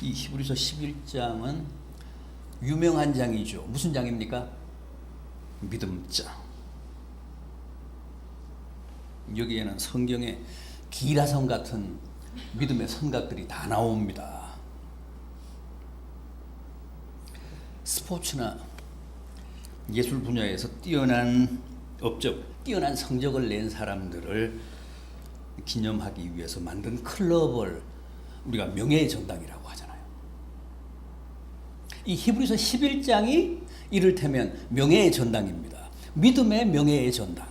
이 히브리서 11장은 유명한 장이죠. 무슨 장입니까? 믿음장. 여기에는 성경의 기라성 같은 믿음의 선각들이 다 나옵니다. 스포츠나 예술 분야에서 뛰어난 업적, 뛰어난 성적을 낸 사람들을 기념하기 위해서 만든 클럽을 우리가 명예의 전당이라고 하잖아요. 이 히브리서 11장이 이를테면 명예의 전당입니다. 믿음의 명예의 전당.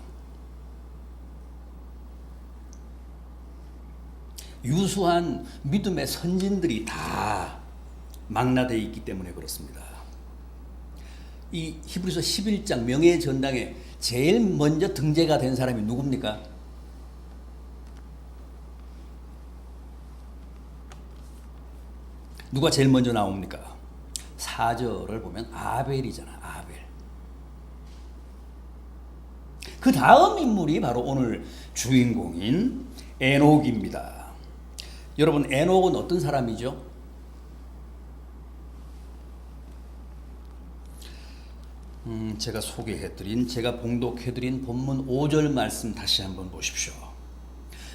유수한 믿음의 선진들이 다 망라되어 있기 때문에 그렇습니다. 이 히브리서 11장 명예의 전당에 제일 먼저 등재가 된 사람이 누굽니까? 누가 제일 먼저 나옵니까? 4절을 보면 아벨이잖아. 아벨. 그 다음 인물이 바로 오늘 주인공인 에녹입니다. 여러분, 에녹은 어떤 사람이죠? 제가 봉독해드린 본문 5절 말씀 다시 한번 보십시오.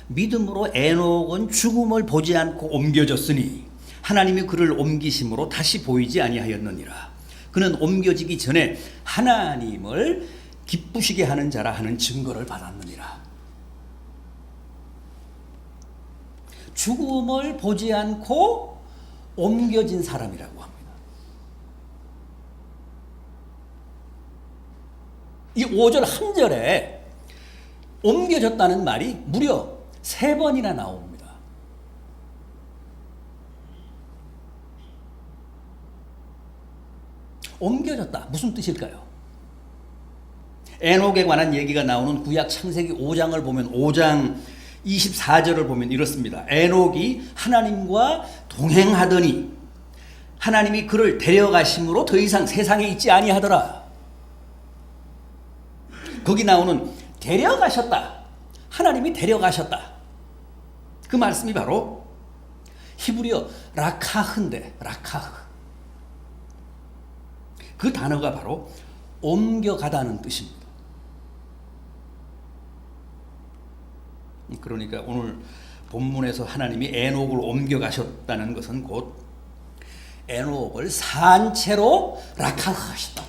믿음으로 에녹은 죽음을 보지 않고 옮겨졌으니 하나님이 그를 옮기심으로 다시 보이지 아니하였느니라. 그는 옮겨지기 전에 하나님을 기쁘시게 하는 자라 하는 증거를 받았느니라. 죽음을 보지 않고 옮겨진 사람이라고 합니다. 이 5절 한 절에 옮겨졌다는 말이 무려 3번이나 나옵니다. 옮겨졌다. 무슨 뜻일까요? 에녹에 관한 얘기가 나오는 구약 창세기 5장을 보면 5장 24절을 보면 이렇습니다. 에녹이 하나님과 동행하더니 하나님이 그를 데려가심으로 더 이상 세상에 있지 아니하더라. 거기 나오는 데려가셨다. 하나님이 데려가셨다. 그 말씀이 바로 히브리어 라카흐인데, 라카흐. 그 단어가 바로 옮겨가다는 뜻입니다. 그러니까 오늘 본문에서 하나님이 에녹을 옮겨가셨다는 것은 곧 에녹을 산채로 라카흐 하셨다.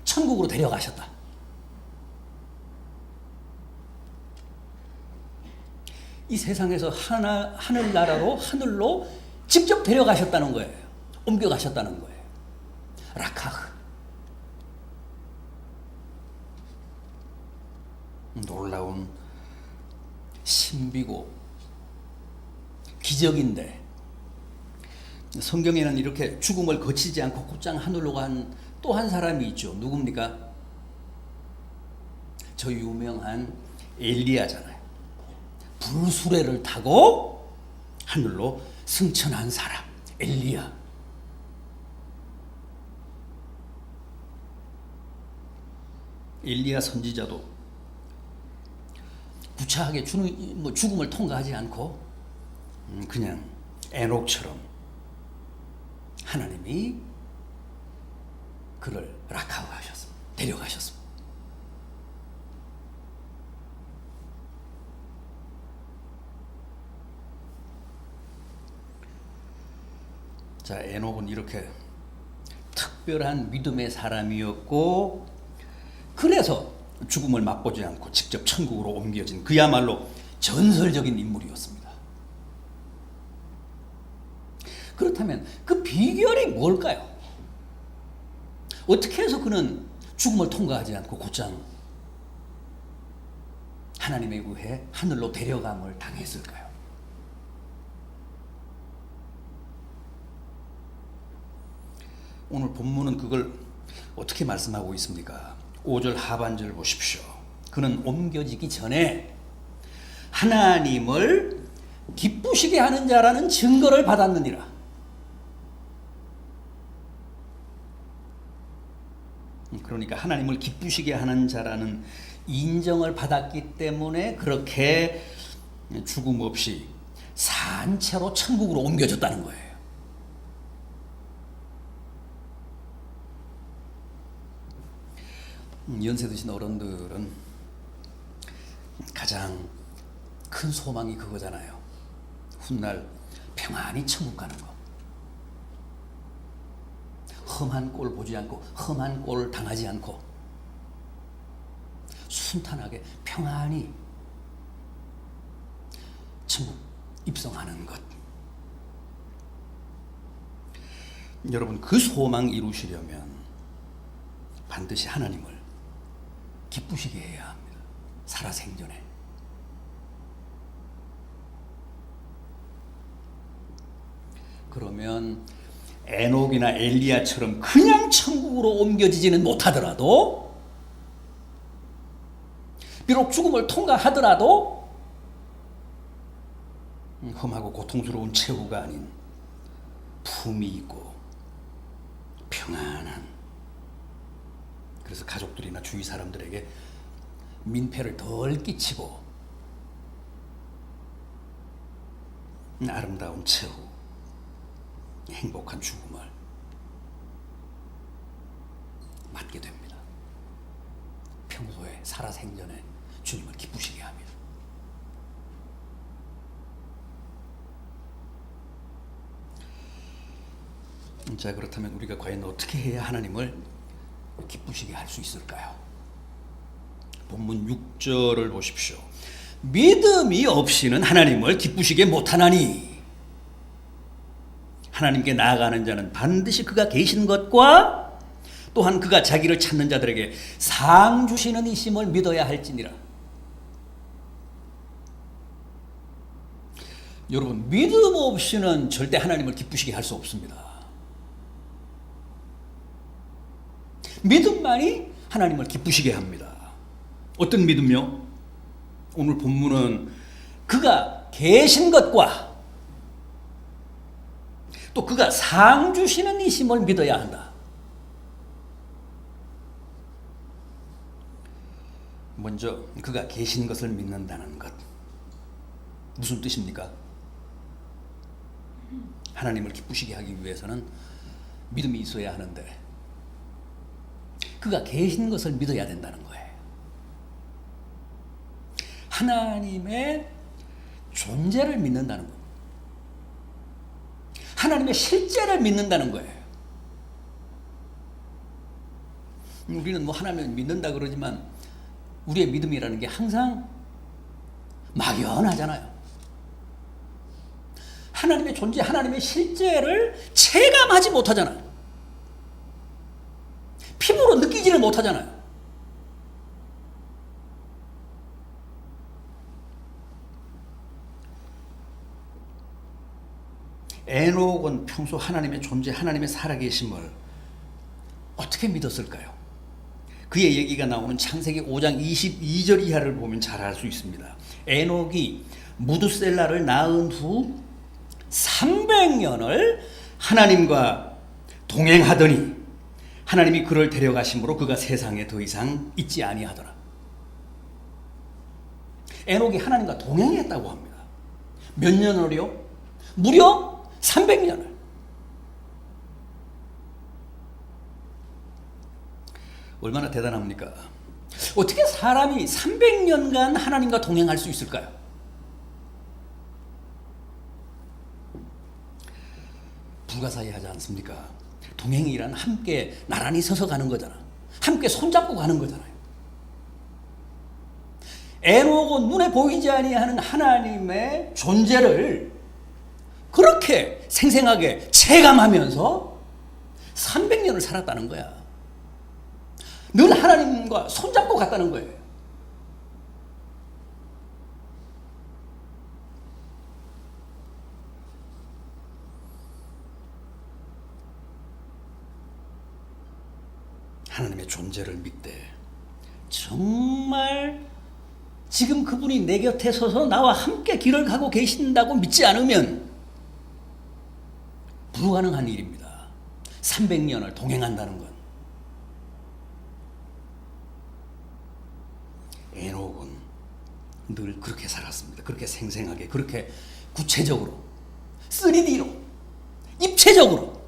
천국으로 데려가셨다. 이 세상에서 하늘나라로, 하늘로 직접 데려가셨다는 거예요. 옮겨가셨다는 거예요. 라카흐. 놀라운 신비고 기적인데 성경에는 이렇게 죽음을 거치지 않고 곧장 하늘로 간 또 한 사람이 있죠. 누굽니까? 저 유명한 엘리야잖아요. 불수레를 타고 하늘로 승천한 사람, 엘리야. 엘리야 선지자도 구차하게 죽음을 통과하지 않고 그냥 에녹처럼 하나님이 그를 라카우하셨습니다. 데려가셨습니다. 자, 에녹은 이렇게 특별한 믿음의 사람이었고 그래서 죽음을 맛보지 않고 직접 천국으로 옮겨진 그야말로 전설적인 인물이었습니다. 그렇다면 그 비결이 뭘까요? 어떻게 해서 그는 죽음을 통과하지 않고 곧장 하나님에 의해 하늘로 데려감을 당했을까요? 오늘 본문은 그걸 어떻게 말씀하고 있습니까? 5절 하반절 보십시오. 그는 옮겨지기 전에 하나님을 기쁘시게 하는 자라는 증거를 받았느니라. 그러니까 하나님을 기쁘시게 하는 자라는 인정을 받았기 때문에 그렇게 죽음 없이 산채로 천국으로 옮겨졌다는 거예요. 연세 드신 어른들은 가장 큰 소망이 그거잖아요. 훗날 평안히 천국 가는 거. 험한 꼴 보지 않고 험한 꼴 당하지 않고 순탄하게 평안히 천국 입성하는 것. 여러분, 그 소망 이루시려면 반드시 하나님을 기쁘시게 해야 합니다. 살아생전에. 그러면 에녹이나 엘리야처럼 그냥 천국으로 옮겨지지는 못하더라도, 비록 죽음을 통과하더라도 험하고 고통스러운 최후가 아닌 품이 있고 평안한, 그래서 가족들이나 주위 사람들에게 민폐를 덜 끼치고 아름다운 최후, 행복한 죽음을 맞게 됩니다. 평소에 살아생전에 주님을 기쁘시게 합니다. 자, 그렇다면 우리가 과연 어떻게 해야 하나님을 기쁘시게 할 수 있을까요? 본문 6절을 보십시오. 믿음이 없이는 하나님을 기쁘시게 못하나니 하나님께 나아가는 자는 반드시 그가 계신 것과 또한 그가 자기를 찾는 자들에게 상 주시는 이심을 믿어야 할지니라. 여러분, 믿음 없이는 절대 하나님을 기쁘시게 할 수 없습니다. 믿음만이 하나님을 기쁘시게 합니다. 어떤 믿음요? 오늘 본문은 그가 계신 것과 또 그가 상 주시는 이심을 믿어야 한다. 먼저 그가 계신 것을 믿는다는 것. 무슨 뜻입니까? 하나님을 기쁘시게 하기 위해서는 믿음이 있어야 하는데 그가 계신 것을 믿어야 된다는 거예요. 하나님의 존재를 믿는다는 것. 하나님의 실제를 믿는다는 거예요. 우리는 뭐 하나님을 믿는다 그러지만 우리의 믿음이라는 게 항상 막연하잖아요. 하나님의 존재, 하나님의 실제를 체감하지 못하잖아요. 피부로 느끼지를 못하잖아요. 에녹은 평소 하나님의 존재, 하나님의 살아계심을 어떻게 믿었을까요? 그의 얘기가 나오는 창세기 5장 22절 이하를 보면 잘 알 수 있습니다. 에녹이 무두셀라를 낳은 후 300년을 하나님과 동행하더니 하나님이 그를 데려가심으로 그가 세상에 더 이상 있지 아니하더라. 에녹이 하나님과 동행했다고 합니다. 몇 년을요? 무려 300년을. 얼마나 대단합니까? 어떻게 사람이 300년간 하나님과 동행할 수 있을까요? 불가사의하지 않습니까? 동행이란 함께 나란히 서서 가는 거잖아. 함께 손잡고 가는 거잖아요. 에녹은 눈에 보이지 아니하는 하나님의 존재를 그렇게 생생하게 체감하면서 300년을 살았다는 거야. 늘 하나님과 손잡고 갔다는 거예요. 하나님의 존재를 믿되 정말 지금 그분이 내 곁에 서서 나와 함께 길을 가고 계신다고 믿지 않으면 불가능한 일입니다. 300년을 동행한다는 건. 에녹은 늘 그렇게 살았습니다. 그렇게 생생하게, 그렇게 구체적으로, 3D로, 입체적으로.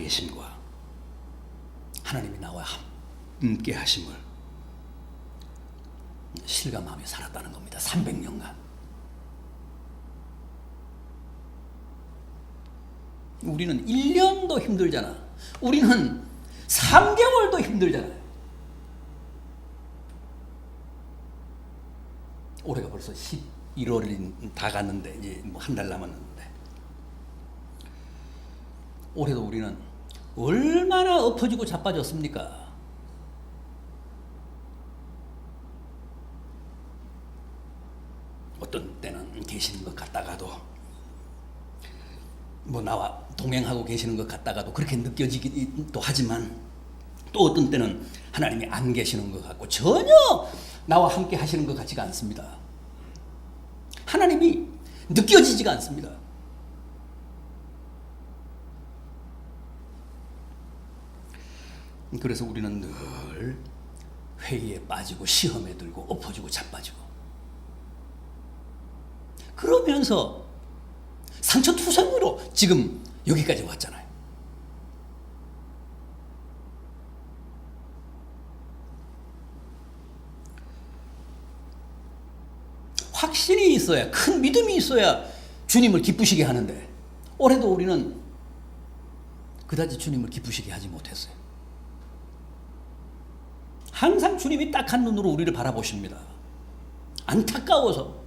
계심과 하나님이 나와 함께 하심을 실감하며 살았다는 겁니다. 300년간. 우리는 1년도 힘들잖아. 우리는 3개월도 힘들잖아요. 올해가 벌써 11월이 다 갔는데 이제 뭐 한 달 남았는데, 올해도 우리는 얼마나 엎어지고 자빠졌습니까? 어떤 때는 계시는 것 같다가도, 뭐 나와 동행하고 계시는 것 같다가도 그렇게 느껴지기도 하지만, 또 어떤 때는 하나님이 안 계시는 것 같고 전혀 나와 함께 하시는 것 같지가 않습니다. 하나님이 느껴지지가 않습니다. 그래서 우리는 늘 회의에 빠지고 시험에 들고 엎어지고 자빠지고, 그러면서 상처투성으로 지금 여기까지 왔잖아요. 확신이 있어야, 큰 믿음이 있어야 주님을 기쁘시게 하는데, 올해도 우리는 그다지 주님을 기쁘시게 하지 못했어요. 항상 주님이 딱한 눈으로 우리를 바라보십니다. 안타까워서.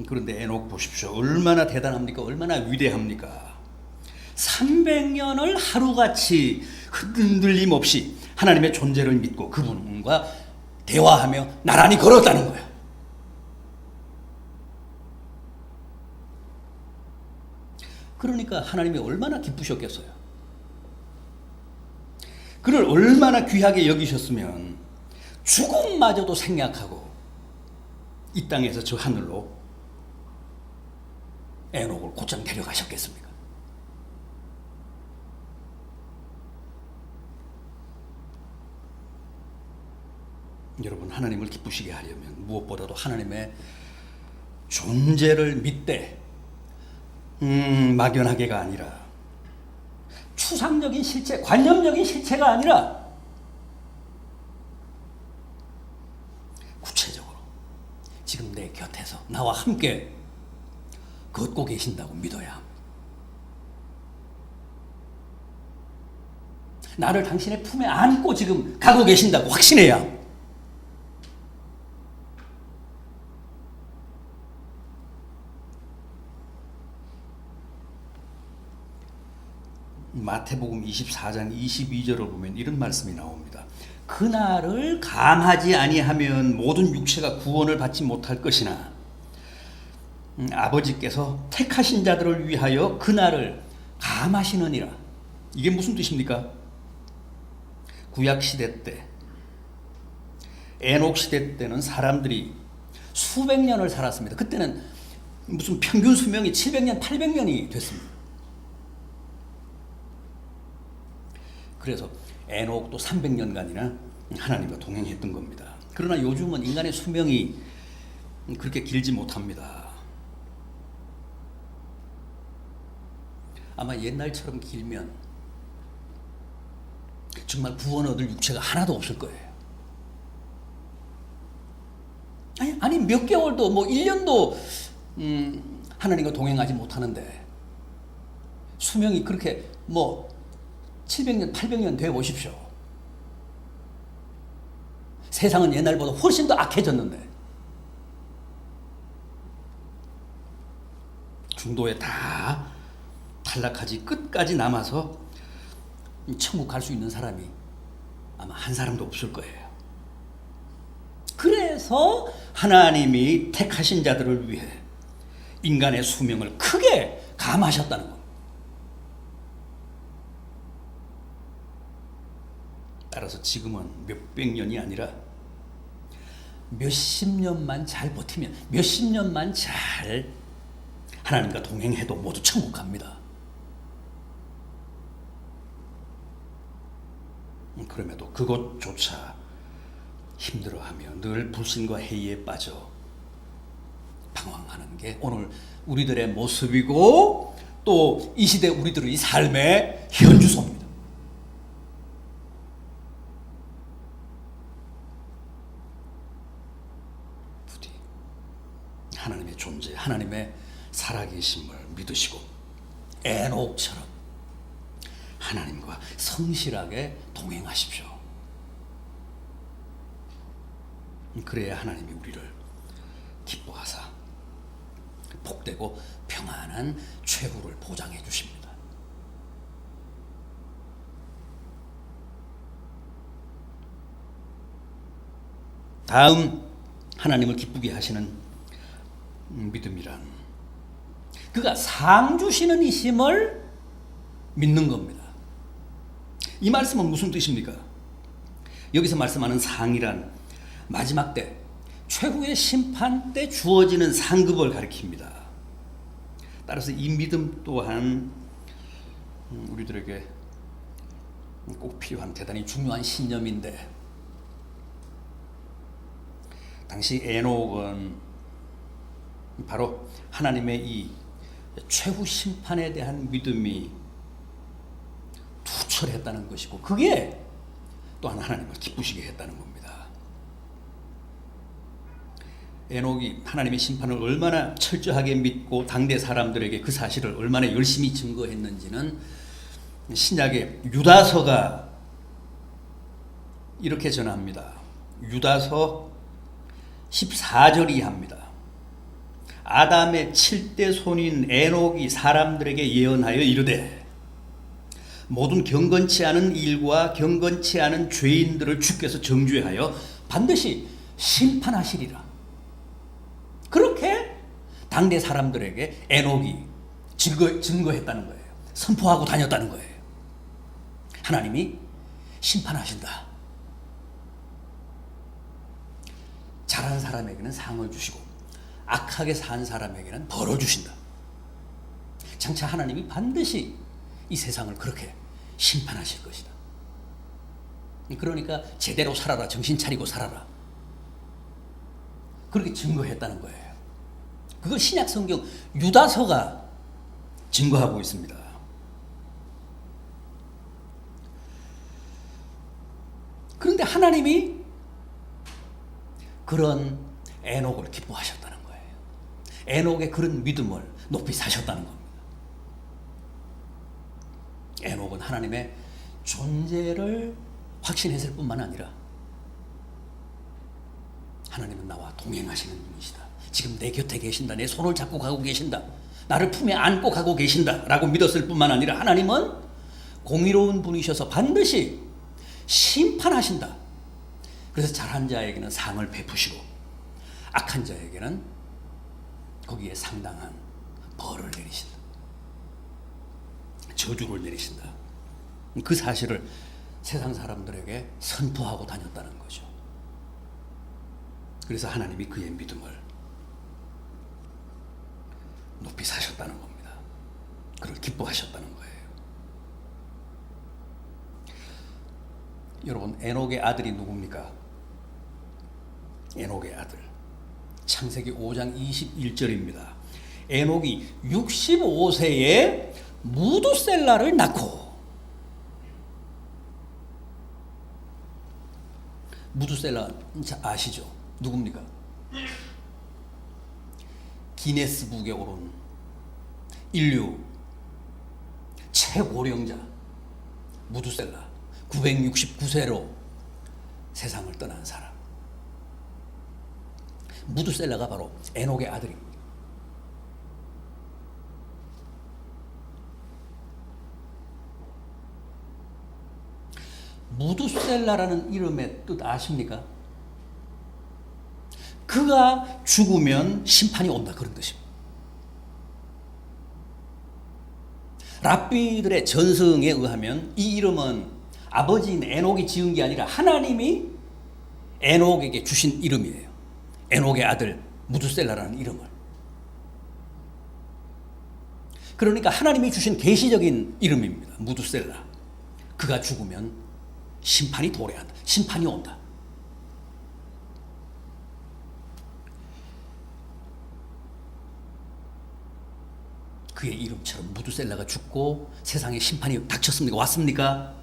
그런데 에녹 보십시오. 얼마나 대단합니까? 얼마나 위대합니까? 300년을 하루같이 흔들림 없이 하나님의 존재를 믿고 그분과 대화하며 나란히 걸었다는 거예요. 그러니까 하나님이 얼마나 기쁘셨겠어요. 그를 얼마나 귀하게 여기셨으면 죽음마저도 생략하고 이 땅에서 저 하늘로 에녹을 곧장 데려가셨겠습니까? 여러분, 하나님을 기쁘시게 하려면 무엇보다도 하나님의 존재를 믿되 막연하게가 아니라, 추상적인 실체, 관념적인 실체가 아니라 구체적으로 지금 내 곁에서 나와 함께 걷고 계신다고 믿어야 합니다. 나를 당신의 품에 안고 지금 가고 계신다고 확신해야 합니다. 마태복음 24장 22절을 보면 이런 말씀이 나옵니다. 그날을 감하지 아니하면 모든 육체가 구원을 받지 못할 것이나 아버지께서 택하신 자들을 위하여 그날을 감하시느니라. 이게 무슨 뜻입니까? 구약 시대 때, 에녹 시대 때는 사람들이 수백 년을 살았습니다. 그때는 무슨 평균 수명이 700년, 800년이 됐습니다. 그래서 에녹도 300년간이나 하나님과 동행했던 겁니다. 그러나 요즘은 인간의 수명이 그렇게 길지 못합니다. 아마 옛날처럼 길면 정말 구원 얻을 육체가 하나도 없을 거예요. 아니 몇 개월도 뭐 1년도 하나님과 동행하지 못하는데 수명이 그렇게 뭐 700년, 800년 돼 보십시오. 세상은 옛날보다 훨씬 더 악해졌는데, 중도에 다 탈락하지 끝까지 남아서 천국 갈 수 있는 사람이 아마 한 사람도 없을 거예요. 그래서 하나님이 택하신 자들을 위해 인간의 수명을 크게 감하셨다는 겁니다. 따라서 지금은 몇백 년이 아니라 몇십 년만 잘 버티면, 몇십 년만 잘 하나님과 동행해도 모두 천국 갑니다. 그럼에도 그것조차 힘들어하며 늘 불신과 회의에 빠져 게 오늘 우리들의 모습이고 또 이 시대 우리들의 삶의 현주소입니다. 부디 하나님의 존재, 하나님의 살아계심을 믿으시고 에녹처럼 하나님과 성실하게 동행하십시오. 그래야 하나님이 우리를 기뻐하사 복되고 평안한 최후를 보장해 주십니다. 다음 하나님을 기쁘게 하시는 믿음이란 그가 상 주시는 이심을 믿는 겁니다. 이 말씀은 무슨 뜻입니까? 여기서 말씀하는 상이란 마지막 때 최후의 심판 때 주어지는 상급을 가리킵니다. 따라서 이 믿음 또한 우리들에게 꼭 필요한 대단히 중요한 신념인데, 당시 에녹은 바로 하나님의 이 최후 심판에 대한 믿음이 투철했다는 것이고, 그게 또한 하나님을 기쁘시게 했다는 겁니다. 에녹이 하나님의 심판을 얼마나 철저하게 믿고 당대 사람들에게 그 사실을 얼마나 열심히 증거했는지는 신약의 유다서가 이렇게 전합니다. 유다서 14절이 합니다. 아담의 7대 손인 에녹이 사람들에게 예언하여 이르되 모든 경건치 않은 일과 경건치 않은 죄인들을 주께서 정죄하여 반드시 심판하시리라. 그렇게 당대 사람들에게 에녹이 증거했다는 거예요. 선포하고 다녔다는 거예요. 하나님이 심판하신다. 잘한 사람에게는 상을 주시고 악하게 산 사람에게는 벌을 주신다. 장차 하나님이 반드시 이 세상을 그렇게 심판하실 것이다. 그러니까 제대로 살아라, 정신 차리고 살아라, 그렇게 증거했다는 거예요. 그걸 신약 성경 유다서가 증거하고 있습니다. 그런데 하나님이 그런 에녹을 기뻐하셨다는 거예요. 에녹의 그런 믿음을 높이 사셨다는 겁니다. 에녹은 하나님의 존재를 확신했을 뿐만 아니라 하나님은 나와 동행하시는 분이시다, 지금 내 곁에 계신다, 내 손을 잡고 가고 계신다, 나를 품에 안고 가고 계신다 라고 믿었을 뿐만 아니라 하나님은 공의로운 분이셔서 반드시 심판하신다. 그래서 잘한 자에게는 상을 베푸시고 악한 자에게는 거기에 상당한 벌을 내리신다, 저주를 내리신다. 그 사실을 세상 사람들에게 선포하고 다녔다는 거죠. 그래서 하나님이 그의 믿음을 높이 사셨다는 겁니다. 그를 기뻐하셨다는 거예요. 여러분, 에녹의 아들이 누굽니까? 에녹의 아들, 창세기 5장 21절입니다. 에녹이 65세에 무두셀라를 낳고, 무두셀라 아시죠? 누굽니까? 기네스북에 오른 인류 최고령자 무두셀라, 969세로 세상을 떠난 사람. 무두셀라가 바로 에녹의 아들입니다. 무두셀라라는 이름의 뜻 아십니까? 그가 죽으면 심판이 온다, 그런 뜻입니다. 랍비들의 전승에 의하면 이 이름은 아버지인 에녹이 지은 게 아니라 하나님이 에녹에게 주신 이름이에요. 에녹의 아들 무두셀라라는 이름을. 그러니까 하나님이 주신 계시적인 이름입니다. 무두셀라. 그가 죽으면 심판이 도래한다, 심판이 온다. 그의 이름처럼 무두셀라가 죽고 세상에 심판이 닥쳤습니까? 왔습니까?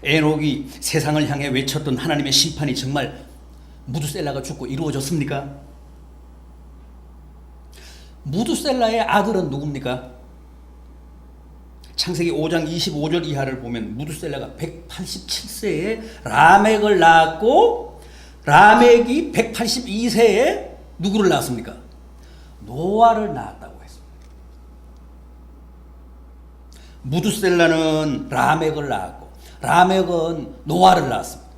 에녹이 세상을 향해 외쳤던 하나님의 심판이 정말 무두셀라가 죽고 이루어졌습니까? 무두셀라의 아들은 누굽니까? 창세기 5장 25절 이하를 보면 무두셀라가 187세에 라멕을 낳았고, 라멕이 182세에 누구를 낳았습니까? 노아를 낳았다고 했습니다. 무두셀라는 라멕을 낳았고, 라멕은 노아를 낳았습니다.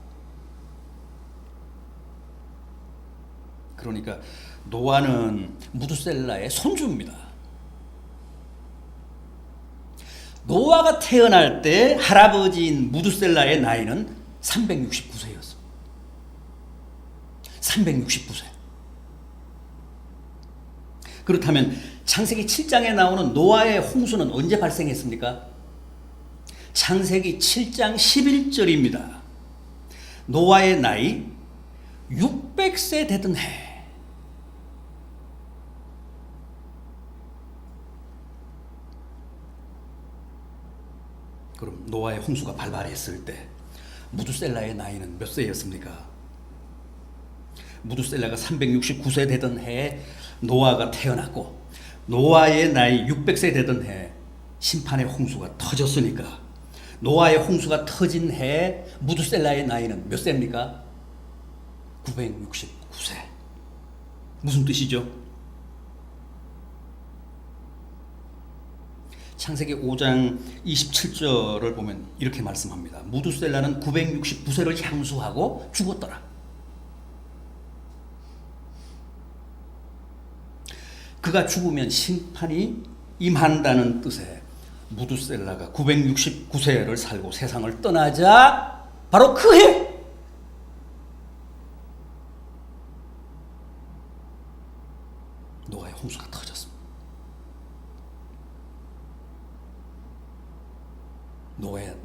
그러니까 노아는 무두셀라의 손주입니다. 노아가 태어날 때 할아버지인 무두셀라의 나이는 369세였습니다. 369세. 그렇다면 창세기 7장에 나오는 노아의 홍수는 언제 발생했습니까? 창세기 7장 11절입니다. 노아의 나이 600세 되던 해. 그럼 노아의 홍수가 발발했을 때 무두셀라의 나이는 몇 세였습니까? 무두셀라가 369세 되던 해에 노아가 태어났고, 노아의 나이 600세 되던 해에 심판의 홍수가 터졌으니까 노아의 홍수가 터진 해에 무두셀라의 나이는 몇 세입니까? 969세. 무슨 뜻이죠? 창세기 5장 27절을 보면 이렇게 말씀합니다. 무두셀라는 969세를 향수하고 죽었더라. 그가 죽으면 심판이 임한다는 뜻에 무두셀라가 969세를 살고 세상을 떠나자 바로 그 해 노아의 홍수가 터졌습니다.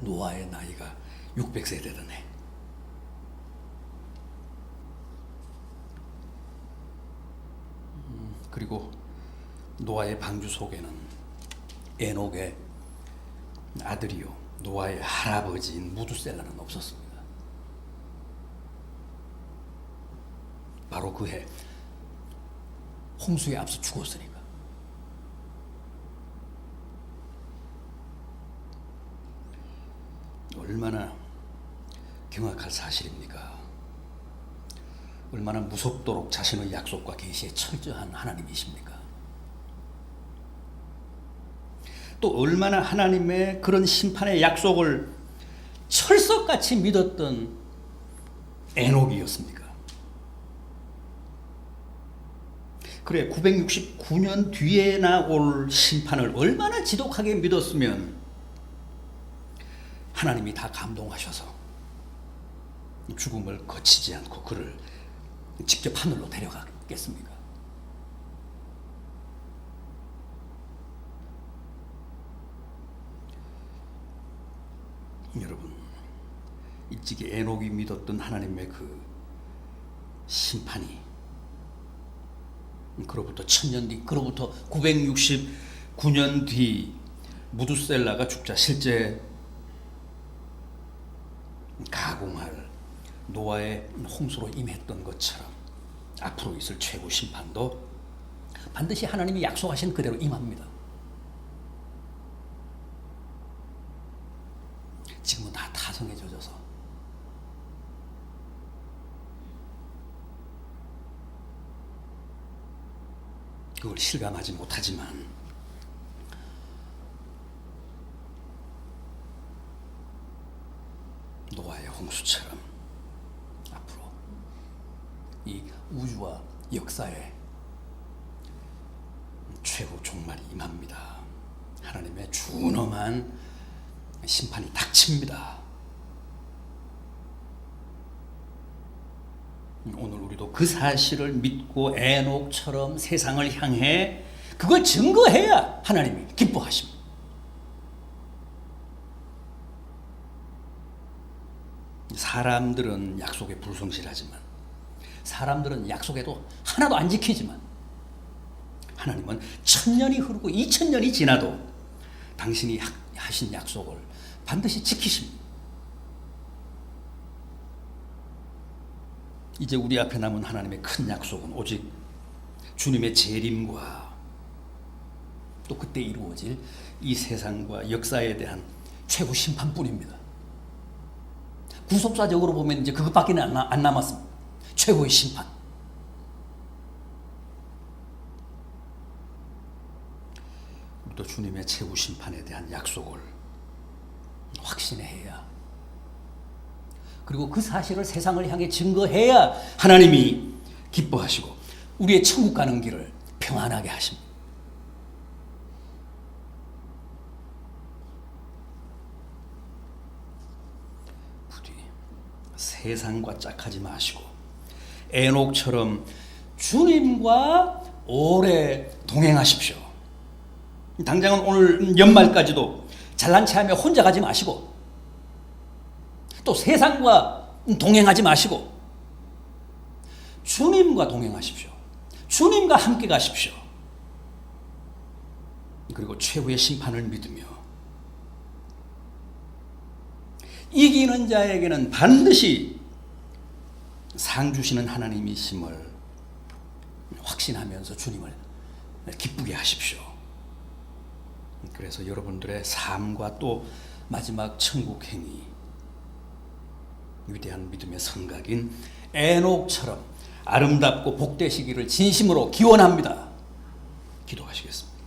노아의 나이가 600세 되던 해. 그리고 노아의 방주 속에는 에녹의 아들이요 노아의 할아버지인 무두셀라는 없었습니다. 바로 그 해 홍수에 앞서 죽었으니까. 얼마나 경악할 사실입니까? 얼마나 무섭도록 자신의 약속과 계시에 철저한 하나님이십니까? 또 얼마나 하나님의 그런 심판의 약속을 철석같이 믿었던 에녹이었습니까? 그래 969년 뒤에나 올 심판을 얼마나 지독하게 믿었으면 하나님이 다 감동하셔서 죽음을 거치지 않고 그를 직접 하늘로 데려가겠습니까? 여러분, 일찍이 에녹이 믿었던 하나님의 그 심판이 그로부터 1000년 뒤, 그로부터 969년 뒤 무두셀라가 죽자 실제 가공할 노아의 홍수로 임했던 것처럼 앞으로 있을 최고 심판도 반드시 하나님이 약속하신 그대로 임합니다. 지금은 다 타성에 젖어서 그걸 실감하지 못하지만 노아의 홍수처럼 앞으로 이 우주와 역사에 최후 종말이 임합니다. 하나님의 준엄한 심판이 닥칩니다. 오늘 우리도 그 사실을 믿고 에녹처럼 세상을 향해 그걸 증거해야 하나님이 기뻐하십니다. 사람들은 약속에 불성실하지만, 사람들은 약속에도 하나도 안 지키지만 하나님은 1000년이 흐르고 2000년이 지나도 당신이 하신 약속을 반드시 지키십니다. 이제 우리 앞에 남은 하나님의 큰 약속은 오직 주님의 재림과 또 그때 이루어질 이 세상과 역사에 대한 최후 심판뿐입니다. 구속사적으로 보면 이제 그것밖에 안 남았습니다. 최후의 심판. 또 주님의 최후 심판에 대한 약속을 확신해야, 그리고 그 사실을 세상을 향해 증거해야 하나님이 기뻐하시고 우리의 천국 가는 길을 평안하게 하십니다. 부디 세상과 짝하지 마시고 에녹처럼 주님과 오래 동행하십시오. 당장은 오늘 연말까지도 잘난 체하며 혼자 가지 마시고, 또 세상과 동행하지 마시고 주님과 동행하십시오. 주님과 함께 가십시오. 그리고 최후의 심판을 믿으며 이기는 자에게는 반드시 상 주시는 하나님이심을 확신하면서 주님을 기쁘게 하십시오. 그래서 여러분들의 삶과 또 마지막 천국 행위, 위대한 믿음의 성각인 에녹처럼 아름답고 복되시기를 진심으로 기원합니다. 기도하시겠습니다.